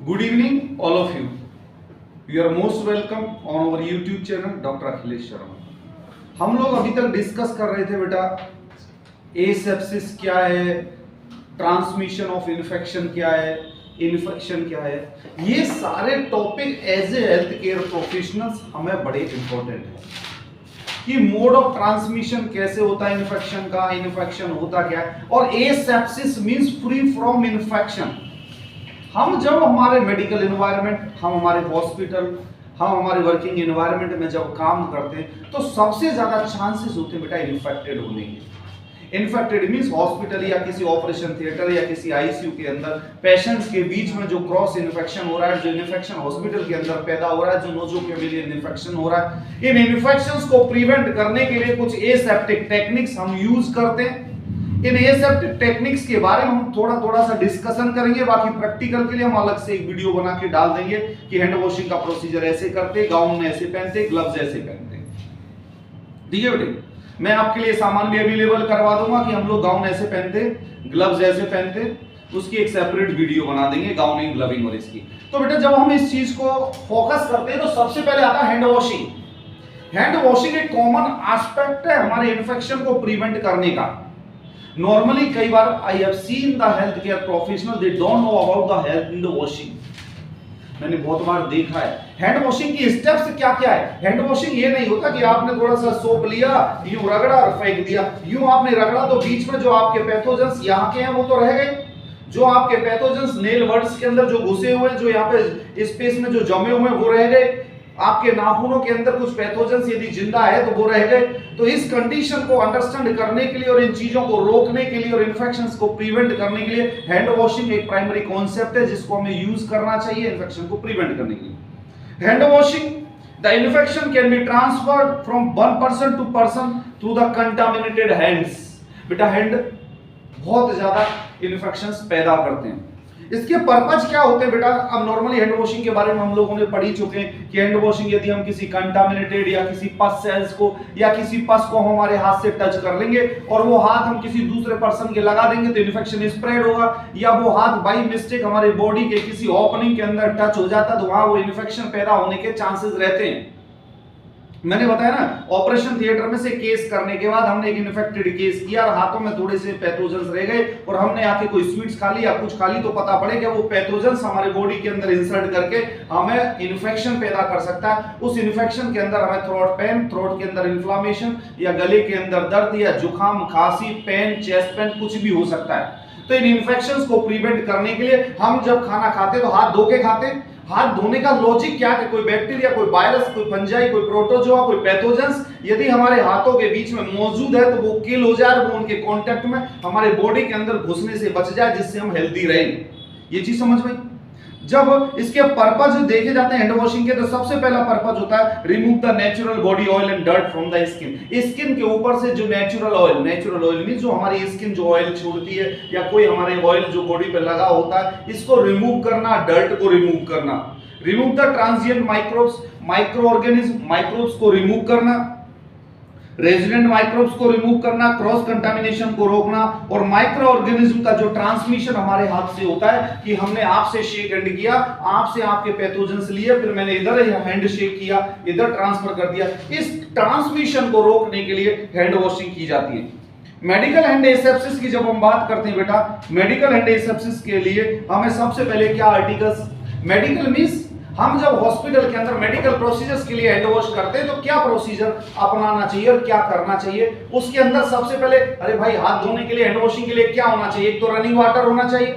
Good evening, all of you. You are most welcome on our YouTube channel, doctor Akhilesh Sharma. हम लोग अभी तक discuss कर रहे थे बेटा एसेप्सिस क्या है, ट्रांसमिशन ऑफ इन्फेक्शन क्या है, इन्फेक्शन क्या है। ये सारे topic as a health care professionals हमें बड़े इंपॉर्टेंट है कि मोड ऑफ ट्रांसमिशन कैसे होता है इन्फेक्शन का, इन्फेक्शन होता क्या है, और asepsis means free from infection. हम जब हमारे मेडिकल एनवायरनमेंट, हम हमारे हॉस्पिटल, हम हमारे वर्किंग एनवायरनमेंट में जब काम करते हैं तो सबसे ज्यादा चांसेस होते हैं बेटा इन्फेक्टेड होने के। इन्फेक्टेड मींस हॉस्पिटल या किसी ऑपरेशन थिएटर या किसी आईसीयू के अंदर पेशेंट्स के बीच में जो क्रॉस इन्फेक्शन हो रहा है, जो इन्फेक्शन हॉस्पिटल के अंदर पैदा हो रहा है, जो नोजोकेमियल इन्फेक्शन हो रहा है, इन इन्फेक्शंस को प्रिवेंट करने के लिए कुछ एसेप्टिक टेक्निक्स हम यूज करते हैं। इन एसेप्टिक टेक्निक्स के बारे में हम थोड़ा सा डिस्कशन करेंगे। बाकी प्रैक्टिकल के लिए हम अलग से एक वीडियो बना के डाल देंगे कि हैंड वॉशिंग का प्रोसीजर ऐसे करते, गाउन में ऐसे पहनते, ग्लव्स ऐसे पहनते। ठीक है बेटे, मैं आपके लिए सामान भी अवेलेबल करवा दूंगा कि हम लोग गाउन ऐसे पहनते, ग्लव्स ऐसे पहनते, उसकी एक सेपरेट वीडियो बना देंगे, गाउनिंग, ग्लविंग और इसकी। तो बेटा जब हम इस चीज को फोकस करते हैं तो सबसे पहले आता है हैंड वॉशिंग। हैंड वॉशिंग एक कॉमन एस्पेक्ट है हमारे इन्फेक्शन को प्रिवेंट करने का। नॉर्मली कई बार I have seen the health care professional, they don't know about the hand washing. मैंने बहुत बार देखा है हैंड वॉशिंग की स्टेप्स क्या क्या है। हैंड वॉशिंग ये नहीं होता कि आपने थोड़ा सा सोप लिया, यूं रगड़ा और फेंक दिया। यूं आपने रगड़ा तो बीच में जो आपके पैथोजेंस यहाँ के हैं वो तो रह गए। जो आपके पैथोजेंस नेल वर्ड्स के अंदर जो घुसे हुए, जो यहाँ पे स्पेस में जो जमे हुए वो रह गए। आपके नाखूनों के अंदर कुछ पैथोजेंस यदि जिंदा है तो वो रह गए। तो इस कंडीशन को अंडरस्टैंड करने के लिए और इन चीजों को रोकने के लिए और इन्फेक्शंस को प्रिवेंट करने के लिए हैंड वॉशिंग एक प्राइमरी कॉन्सेप्ट है जिसको हमें यूज करना चाहिए इन्फेक्शन को प्रिवेंट करने के लिए। Hand washing, the infection can be transferred from one person to person through the contaminated hands. बेटा हैंड बहुत ज्यादा इन्फेक्शंस पैदा करते हैं। इसके पर्पज क्या होते हैं बेटा? अब नॉर्मली हैंड वॉशिंग के बारे में हम लोगों ने पढ़ ही चुके हैं कि हैंड वॉशिंग यदि हम किसी कंटामिनेटेड या किसी पस सेल्स को या किसी पस को हमारे हाथ से टच कर लेंगे और वो हाथ हम किसी दूसरे पर्सन के लगा देंगे तो इन्फेक्शन स्प्रेड होगा, या वो हाथ बाई मिस्टेक हमारे बॉडी के किसी ओपनिंग के अंदर टच हो जाता तो वहां वो इन्फेक्शन पैदा होने के चांसेस रहते हैं। मैंने बताया ना, ऑपरेशन थिएटर में से केस करने के बाद हमने एक इन्फेक्टेड केस किया और हाथों में थोड़े से पैथोजेंस रह गए और हमने आके कोई स्वीट्स खा ली या कुछ खा ली तो पता पड़े कि वो पैथोजेंस हमारे बॉडी के अंदर इंसर्ट करके हमें इन्फेक्शन पैदा कर सकता है। उस इन्फेक्शन के अंदर हमें थ्रोट पेन, थ्रोट के अंदर इन्फ्लामेशन या गले के अंदर दर्द या जुकाम, खांसी, पेन, चेस्ट पेन कुछ भी हो सकता है। तो इन इन्फेक्शंस को प्रिवेंट करने के लिए हम जब खाना खाते तो हाथ धो के खाते। हाथ धोने का लॉजिक क्या है? कोई बैक्टीरिया, कोई वायरस, कोई फंजाई, कोई प्रोटोजोआ, कोई पैथोजेंस यदि हमारे हाथों के बीच में मौजूद है तो वो किल हो जाए, वो उनके कांटेक्ट में हमारे बॉडी के अंदर घुसने से बच जाए, जिससे हम हेल्दी रहें। ये चीज समझ में? जब इसके पर्पज देखे जाते हैं हैंड वॉशिंग के तो सबसे पहला पर्पज होता है remove the natural body oil and dirt from the skin. Skin के ऊपर से जो नेचुरल ऑयल मींस जो हमारी स्किन जो ऑयल छोड़ती है या कोई हमारे ऑयल जो बॉडी पे लगा होता है, इसको रिमूव करना, डर्ट को रिमूव करना। Remove the transient microbes, micro organism, microbes को रिमूव करना, रेजिडेंट माइक्रोब्स को रिमूव करना, क्रॉस कंटामिनेशन को रोकना, और माइक्रो ऑर्गेनिज्म का जो ट्रांसमिशन हमारे हाथ से होता है कि हमने आपसे शेक हैंड किया, आपसे आपके पैथोजेंस लिए, फिर मैंने इधर हैंड शेक किया, इधर ट्रांसफर कर दिया, इस ट्रांसमिशन को रोकने के लिए हैंड वॉशिंग की जाती है। मेडिकल हैंड एसेप्सिस की जब हम बात करते हैं बेटा, मेडिकल हैंड एसेप्सिस के लिए हमें सबसे पहले क्या आर्टिकल्स, मेडिकल मींस हम जब हॉस्पिटल के अंदर मेडिकल प्रोसीजर्स के लिए हैंड वॉश करते हैं तो क्या प्रोसीजर अपनाना चाहिए और क्या करना चाहिए। उसके अंदर सबसे पहले, अरे भाई हाथ धोने के लिए हैंड वॉशिंग के लिए क्या होना चाहिए? एक तो रनिंग वाटर होना चाहिए,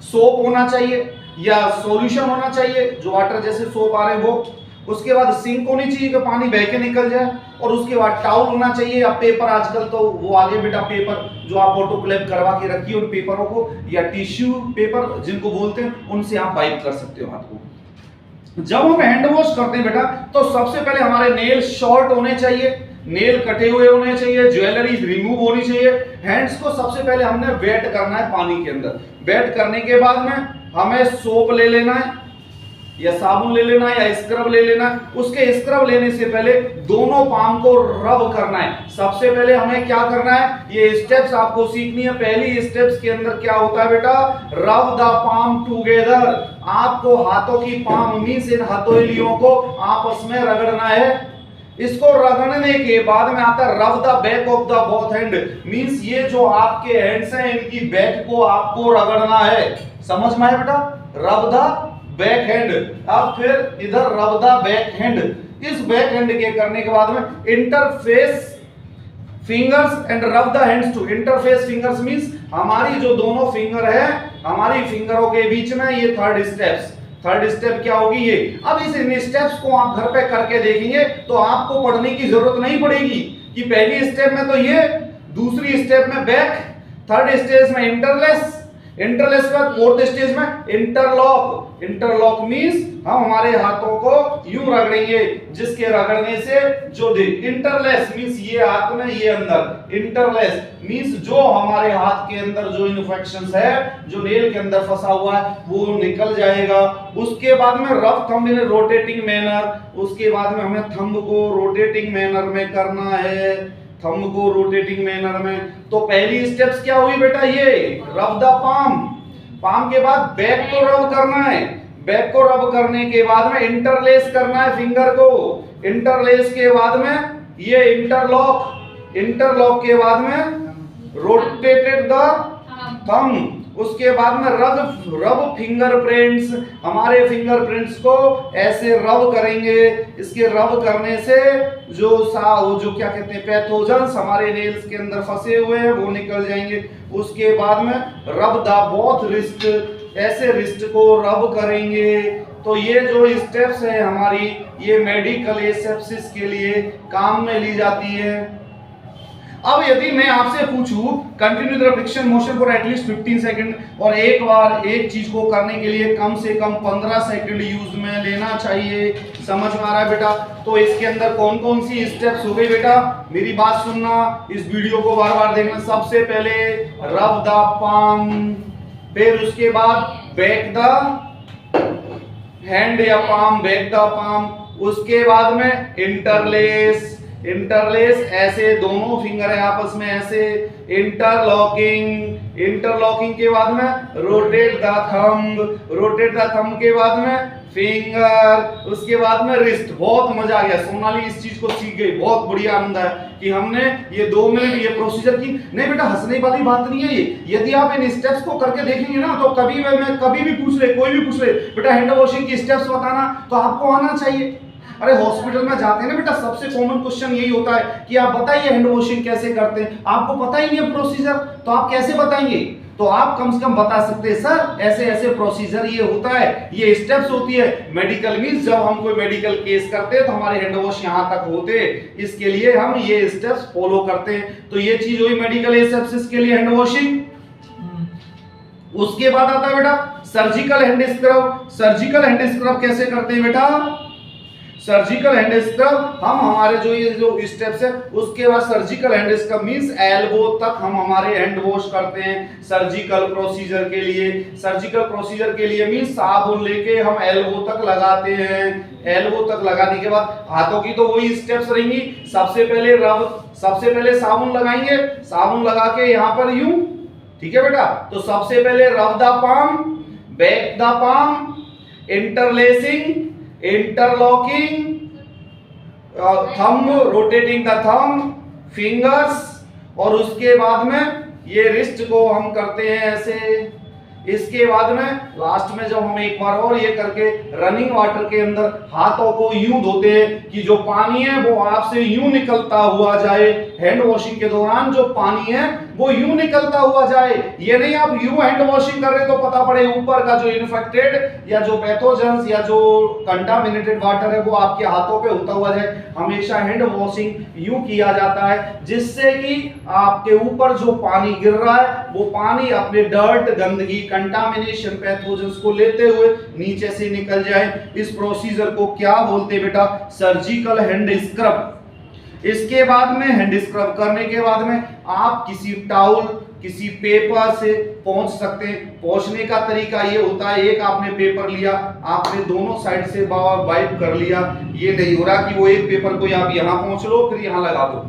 सोप होना चाहिए या सॉल्यूशन होना चाहिए, जो वाटर जैसे सोप आ रहे हैं वो। उसके बाद सिंक होनी चाहिए कि पानी बह के निकल जाए, और उसके बाद टॉवल होना चाहिए या पेपर, आजकल तो वो आगे बेटा पेपर जो आप ऑटोक्लेव करवा के रखिए उन पेपरों को, या टिश्यू पेपर जिनको बोलते हैं, उनसे आप वाइप कर सकते हो हाथ को। जब हम हैंड वॉश करते हैं बेटा तो सबसे पहले हमारे नेल शॉर्ट होने चाहिए, नेल कटे हुए होने चाहिए, ज्वेलरी रिमूव होनी चाहिए। हैंड्स को सबसे पहले हमने वेट करना है पानी के अंदर। वेट करने के बाद में हमें सोप ले लेना है या साबुन ले लेना है या स्क्रब ले लेना है। उसके स्क्रब लेने से पहले दोनों पाम को रब करना है। सबसे पहले हमें क्या करना है, ये स्टेप्स आपको सीखनी है। पहली स्टेप्स के अंदर क्या होता है बेटा, रब द पाम टुगेदर। आपको हाथों की पाम मींस इन हथेलियों को आपस में रगड़ना है। इसको रगड़ने के बाद में आता है रब the back of the both hand, means ये जो आपके हैंड्स हैं इनकी बैक को आपको रगड़ना है। समझ में आया बेटा? रब द बैक हैंड। अब फिर इधर रब द बैक हैंड। इस बैक हैंड के करने के बाद में interface fingers and rub the hands too. Interface fingers means हमारी जो दोनों फिंगर है, हमारी फिंगरों के बीच में ये थर्ड स्टेप्स। थर्ड स्टेप क्या होगी ये? अब इस इन स्टेप्स को आप घर पे करके देखेंगे तो आपको पढ़ने की जरूरत नहीं पड़ेगी कि पहली स्टेप में तो ये, दूसरी स्टेप में बैक, थर्ड स्टेज में इंटरलेस, इंटरलेस के बाद फोर्थ स्टेज में इंटरलॉक। इंटरलॉक मींस हम हमारे हाथों को यूं रगड़ेंगे जिसके रगड़ने से जो दे। इंटरलेस मींस ये हाथ में ये अंदर। इंटरलेस मींस जो हमारे हाथ के अंदर जो इन्फेक्शंस है, जो नेल के अंदर फंसा हुआ है वो निकल जाएगा। उसके बाद में rough thumb in rotating manner. उसके बाद में हमें थंब को रोटेटिंग मैनर में करना है, थंब को रोटेटिंग मैनर में। तो पहली स्टेप्स क्या हुई बेटा? ये रब द पाम। पाम के बाद बैक को रब करना है, बैक को रब करने के बाद में इंटरलेस करना है फिंगर को। इंटरलेस के बाद में ये इंटरलॉक, इंटरलॉक के बाद में रोटेटेड द थंब। उसके बाद में रब फिंगरप्रिंट्स। हमारे फिंगरप्रिंट्स को ऐसे रब करेंगे। इसके रब करने से जो क्या कहते हैं पैथोजेंस हमारे नेल्स के अंदर फंसे हुए हैं वो निकल जाएंगे। उसके बाद में रब द बोथ रिस्ट, ऐसे रिस्ट को रब करेंगे। तो ये जो स्टेप्स है हमारी, ये मेडिकल एसेप्सिस के लिए काम में ली जाती है। अब यदि मैं आपसे पूछूं continue the friction motion for at least 15 second, और एक बार एक चीज को करने के लिए कम से कम 15 सेकंड यूज में लेना चाहिए। समझ में आ रहा है बेटा? तो इसके अंदर कौन कौन सी स्टेप्स हो गई बेटा? मेरी बात सुनना, इस वीडियो को बार बार देखना। सबसे पहले रब द पाम, फिर उसके बाद बैक द हैंड या पाम, बैक द पाम। उसके बाद में इंटरलेस, इंटरलेस ऐसे दोनों फिंगर है आपस में ऐसे। इंटरलॉकिंग, इंटरलॉकिंग के बाद में rotate the thumb, rotate the thumb के बाद में फिंगर, उसके बाद में रिस्ट। बहुत मजा आ गया, सोनाली इस चीज को सीख गई, बहुत बढ़िया आनंद है कि हमने ये 2 मिनट ये प्रोसीजर की। नहीं बेटा हंसने वाली बात नहीं है ये। यदि आप इन स्टेप्स को करके देखेंगे ना तो कभी मैं कभी भी पूछ ले, कोई भी पूछ ले बेटा हैंड वॉशिंग की स्टेप्स बताना, तो आपको आना चाहिए। अरे हॉस्पिटल में जाते हैं ना बेटा, सबसे कॉमन क्वेश्चन यही होता है कि आप बताइए हैंड वॉशिंग कैसे करते हैं। आपको पता ही नहीं है प्रोसीजर, तो आप कैसे बताएंगे? तो आप कम से कम बता सकते हैं सर ऐसे ऐसे प्रोसीजर ये होता है, ये स्टेप्स होती है। मेडिकल मींस जब हम कोई मेडिकल केस करते हैं तो हमारे हैंड वॉश यहां तक होते हैं, इसके लिए हम ये स्टेप्स फॉलो करते हैं। तो ये चीज हुई मेडिकल एसेप्सिस के लिए हैंड वॉशिंग। उसके बाद आता है बेटा surgical hand scrub. Surgical hand scrub कैसे करते हैं बेटा? सर्जिकल हैंड स्क्रब हम हमारे जो ये जो स्टेप्स है उसके बाद surgical hand scrub means elbow तक हम हमारे हैंड वॉश करते हैं सर्जिकल प्रोसीजर के लिए। सर्जिकल प्रोसीजर के लिए मींस साबुन लेके हम एल्बो तक लगाते हैं। एल्बो तक लगाने के बाद हाथों की तो वही स्टेप्स रहेंगी। सबसे पहले साबुन लगाएंगे, साबुन लगा के यहाँ पर यूं, ठीक है बेटा? तो सबसे पहले रब the palm, back the palm, interlacing, interlocking, thumb, rotating the thumb, fingers, और उसके बाद में ये रिस्ट को हम करते हैं ऐसे। इसके बाद में लास्ट में जब हम एक बार और ये करके रनिंग वाटर के अंदर हाथों को यूं धोते हैं कि जो पानी है वो आपसे यूं निकलता हुआ जाए। हैंड वॉशिंग के दौरान जो पानी है वो यूं निकलता हुआ जाए। ये नहीं आप यूं हैंड वॉशिंग कर रहे तो पता पड़े ऊपर का जो इन्फेक्टेड या जो पैथोजेंस या जो कंटामिनेटेड वाटर है वो आपके हाथों पे होता हुआ जाए। हमेशा हैंड वॉशिंग यूं किया जाता है जिससे कि आपके ऊपर जो पानी गिर रहा है वो पानी अपने डर्ट, गंदगी, कंटामिनेशन, पैथोजेंस को लेते हुए नीचे से निकल जाए। इस प्रोसीजर को क्या बोलते हैं बेटा? Surgical hand scrub. इसके बाद में हैंड स्क्रब करने के बाद में आप किसी टाउल, किसी पेपर से पोंछ सकते हैं। पोंछने का तरीका ये होता है, एक आपने पेपर लिया, आपने दोनों साइड से वाइप कर लिया। ये नहीं हो रहा कि वो एक पेपर को आप यहां पोंछ लो फिर यहां लगा दो।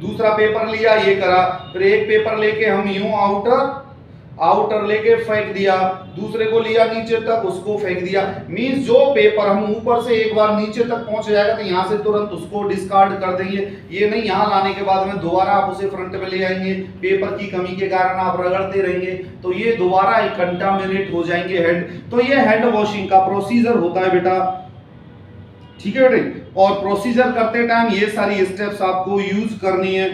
दूसरा पेपर लिया, ये करा, फिर एक पेपर लेके हम यूं आउटर आउटर लेके फेंक दिया, दूसरे को लिया नीचे तक उसको फेंक दिया। मींस जो पेपर हम ऊपर से एक बार नीचे तक पहुंच जाएगा तो यहां से तुरंत उसको डिस्कार्ड कर देंगे। ये नहीं यहां लाने के बाद में दोबारा आप उसे फ्रंट में ले आएंगे, पेपर की कमी के कारण आप रगड़ते रहेंगे तो ये दोबारा कंटामिनेट हो जाएंगे हैंड। तो ये हैंड वॉशिंग का प्रोसीजर होता है बेटा, ठीक है बेटे। और प्रोसीजर करते टाइम ये सारी स्टेप्स आपको यूज करनी है।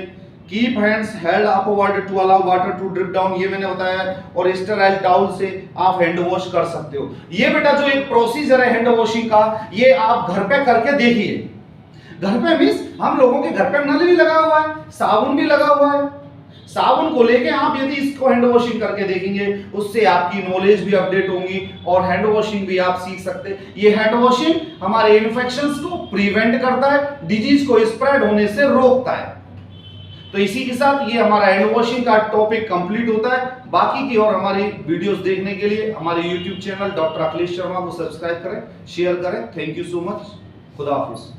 Keep hands held upward to allow water to drip down, ये मैंने बताया। और स्टेराइल टॉवल से आप हैंड वॉश कर सकते हो। ये बेटा जो एक प्रोसीजर है हैंड वॉशिंग का, ये आप घर पे करके देखिए। घर पे मींस हम लोगों के घर पे नल भी लगा हुआ है, साबुन भी लगा हुआ है। साबुन को लेके आप यदि इसको हैंड वॉशिंग करके देखेंगे, उससे आपकी नॉलेज भी अपडेट होंगी और हैंड वॉशिंग भी आप सीख सकते हैं। ये हैंड वॉशिंग हमारे इन्फेक्शंस को प्रिवेंट करता है, डिजीज को स्प्रेड होने से रोकता है। तो इसी के साथ ये हमारा हैंड वॉशिंग का टॉपिक कंप्लीट होता है। बाकी की और हमारी वीडियोस देखने के लिए हमारे YouTube channel doctor Akhilesh Sharma को सब्सक्राइब करें, शेयर करें। Thank you so much. खुदा हाफिज।